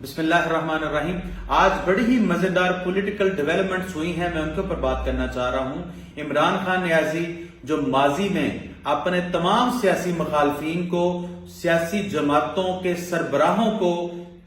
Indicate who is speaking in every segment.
Speaker 1: بسم اللہ الرحمن الرحیم۔ آج بڑی ہی مزیدار پولیٹیکل ڈیولپمنٹس ہوئی ہیں، میں ان کے اوپر بات کرنا چاہ رہا ہوں۔ عمران خان نیازی جو ماضی میں اپنے تمام سیاسی مخالفین کو، سیاسی جماعتوں کے سربراہوں کو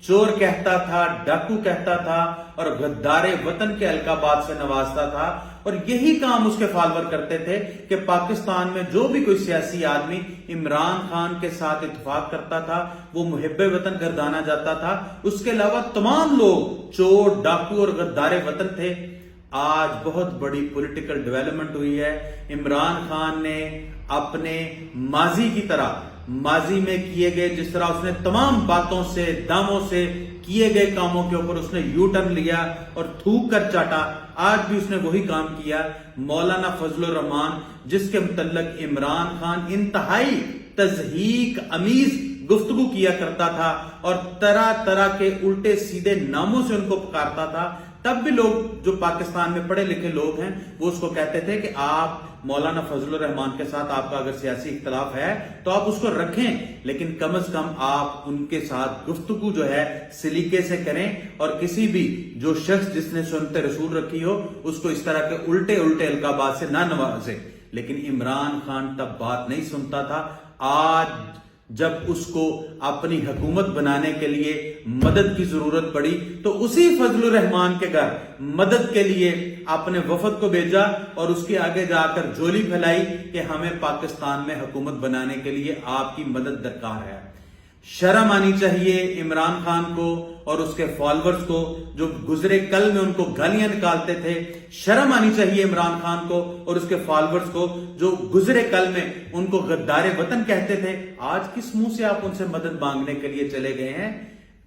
Speaker 1: چور کہتا تھا، ڈاکو کہتا تھا اور غدار وطن کے القابات سے نوازتا تھا، اور یہی کام اس کے فالوور کرتے تھے کہ پاکستان میں جو بھی کوئی سیاسی آدمی عمران خان کے ساتھ اتفاق کرتا تھا وہ محب وطن گردانا جاتا تھا، اس کے علاوہ تمام لوگ چور، ڈاکو اور غدار وطن تھے۔ آج بہت بڑی پولیٹیکل ڈیولپمنٹ ہوئی ہے۔ عمران خان نے اپنے ماضی کی طرح، ماضی میں کیے گئے جس طرح اس نے تمام باتوں سے، داموں سے کیے گئے کاموں کے اوپر اس نے یو ٹرن لیا اور تھوک کر چاٹا، آج بھی اس نے وہی کام کیا۔ مولانا فضل الرحمان جس کے متعلق عمران خان انتہائی تضحیک امیز گفتگو کیا کرتا تھا اور طرح طرح کے الٹے سیدھے ناموں سے ان کو پکارتا تھا، تب بھی لوگ جو پاکستان میں پڑھے لکھے لوگ ہیں وہ اس کو کہتے تھے کہ آپ مولانا فضل الرحمان کے ساتھ آپ کا اگر سیاسی اختلاف ہے تو آپ اس کو رکھیں، لیکن کم از کم آپ ان کے ساتھ گفتگو جو ہے سلیقے سے کریں، اور کسی بھی جو شخص جس نے سنت رسول رکھی ہو اس کو اس طرح کے الٹے القابات سے نہ نوازے۔ لیکن عمران خان تب بات نہیں سنتا تھا۔ آج جب اس کو اپنی حکومت بنانے کے لیے مدد کی ضرورت پڑی تو اسی فضل الرحمان کے گھر مدد کے لیے اپنے وفد کو بھیجا اور اس کے آگے جا کر جھولی پھیلائی کہ ہمیں پاکستان میں حکومت بنانے کے لیے آپ کی مدد درکار ہے۔ شرم آنی چاہیے عمران خان کو اور اس کے فالورز کو جو گزرے کل میں ان کو گالیاں نکالتے تھے، شرم آنی چاہیے عمران خان کو اور اس کے فالورز کو جو گزرے کل میں ان کو غدار وطن کہتے تھے۔ آج کس منہ سے آپ ان سے مدد مانگنے کے لیے چلے گئے ہیں؟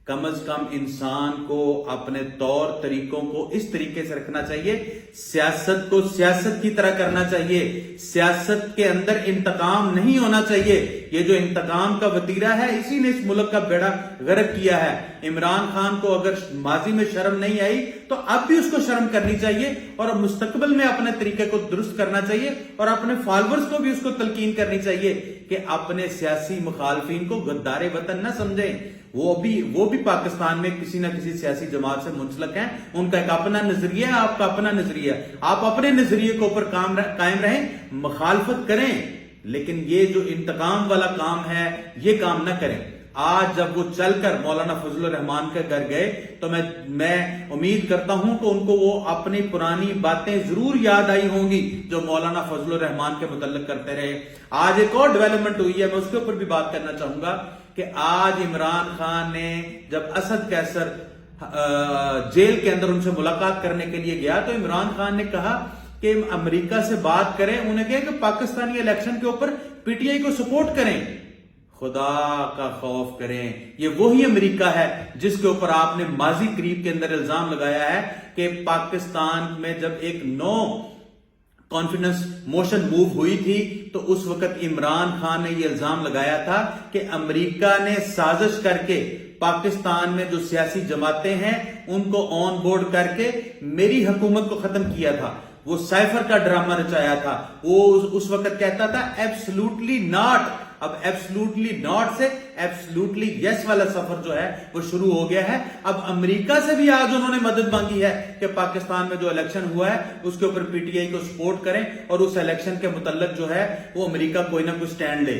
Speaker 1: کم از کم انسان کو اپنے طور طریقوں کو اس طریقے سے رکھنا چاہیے، سیاست کو سیاست کی طرح کرنا چاہیے، سیاست کے اندر انتقام نہیں ہونا چاہیے۔ یہ جو انتقام کا وتیرہ ہے اسی نے اس ملک کا بیڑا غرق کیا ہے۔ عمران خان کو اگر ماضی میں شرم نہیں آئی تو اب بھی اس کو شرم کرنی چاہیے اور مستقبل میں اپنے طریقے کو درست کرنا چاہیے، اور اپنے فالورز کو بھی اس کو تلقین کرنی چاہیے کہ اپنے سیاسی مخالفین کو غدار وطن نہ سمجھیں۔ وہ بھی پاکستان میں کسی نہ کسی سیاسی جماعت سے منسلک ہیں، ان کا ایک اپنا نظریہ ہے، آپ کا اپنا نظریہ ہے، آپ اپنے نظریے کے اوپر قائم رہیں، مخالفت کریں، لیکن یہ جو انتقام والا کام ہے یہ کام نہ کریں۔ آج جب وہ چل کر مولانا فضل الرحمان کے گھر گئے تو میں امید کرتا ہوں کہ ان کو وہ اپنی پرانی باتیں ضرور یاد آئی ہوں گی جو مولانا فضل الرحمان کے متعلق کرتے رہے۔ آج ایک اور ڈیولپمنٹ ہوئی ہے، میں اس کے اوپر بھی بات کرنا چاہوں گا کہ آج عمران خان نے جب اسد قیصر جیل کے اندر ان سے ملاقات کرنے کے لیے گیا تو عمران خان نے کہا کہ امریکہ سے بات کریں، انہیں کہا کہ پاکستانی الیکشن کے اوپر پی ٹی آئی کو سپورٹ کریں۔ خدا کا خوف کریں، یہ وہی امریکہ ہے جس کے اوپر آپ نے ماضی قریب کے اندر الزام لگایا ہے کہ پاکستان میں جب ایک نو کانفیڈنس موشن موو ہوئی تھی تو اس وقت عمران خان نے یہ الزام لگایا تھا کہ امریکہ نے سازش کر کے پاکستان میں جو سیاسی جماعتیں ہیں ان کو آن بورڈ کر کے میری حکومت کو ختم کیا تھا، وہ سائفر کا ڈرامہ رچایا تھا۔ وہ اس وقت کہتا تھا ایبسلوٹلی ناٹ، اب ایبسلوٹلی ناٹ سے ایبسلوٹلی یس والا سفر جو ہے وہ شروع ہو گیا ہے۔ اب امریکہ سے بھی آج انہوں نے مدد مانگی ہے کہ پاکستان میں جو الیکشن ہوا ہے اس کے اوپر پی ٹی آئی کو سپورٹ کریں اور اس الیکشن کے متعلق جو ہے وہ امریکہ کوئی نہ کوئی سٹینڈ لے۔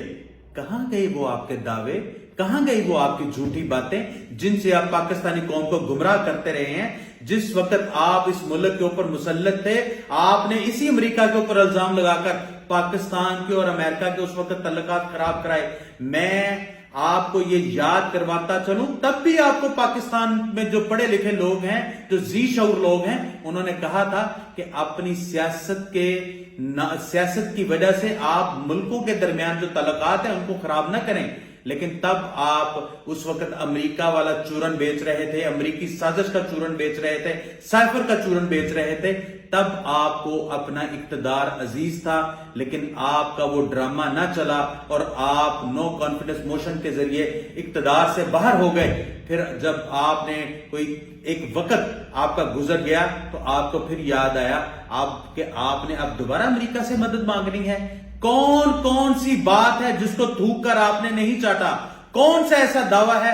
Speaker 1: کہاں گئی وہ آپ کے دعوے، کہاں گئی وہ آپ کی جھوٹی باتیں جن سے آپ پاکستانی قوم کو گمراہ کرتے رہے ہیں؟ جس وقت آپ اس ملک کے اوپر مسلط تھے آپ نے اسی امریکہ کے اوپر الزام لگا کر پاکستان کے اور امریکہ کے اس وقت تعلقات خراب کرائے۔ میں آپ کو یہ یاد کرواتا چلوں، تب بھی آپ کو پاکستان میں جو پڑھے لکھے لوگ ہیں، جو ذی شعور لوگ ہیں، انہوں نے کہا تھا کہ اپنی سیاست کی وجہ سے آپ ملکوں کے درمیان جو تعلقات ہیں ان کو خراب نہ کریں، لیکن تب آپ اس وقت امریکہ والا چورن بیچ رہے تھے، امریکی سازش کا چورن بیچ رہے تھے، سائفر کا چورن بیچ رہے تھے، تب آپ کو اپنا اقتدار عزیز تھا، لیکن آپ کا وہ ڈرامہ نہ چلا اور آپ نو کانفیڈنس موشن کے ذریعے اقتدار سے باہر ہو گئے۔ پھر جب آپ نے کوئی ایک وقت آپ کا گزر گیا تو آپ کو پھر یاد آیا کہ آپ نے اب دوبارہ امریکہ سے مدد مانگنی ہے۔ کون سی بات ہے جس کو تھوک کر آپ نے نہیں چاٹا؟ کون سا ایسا دعویٰ ہے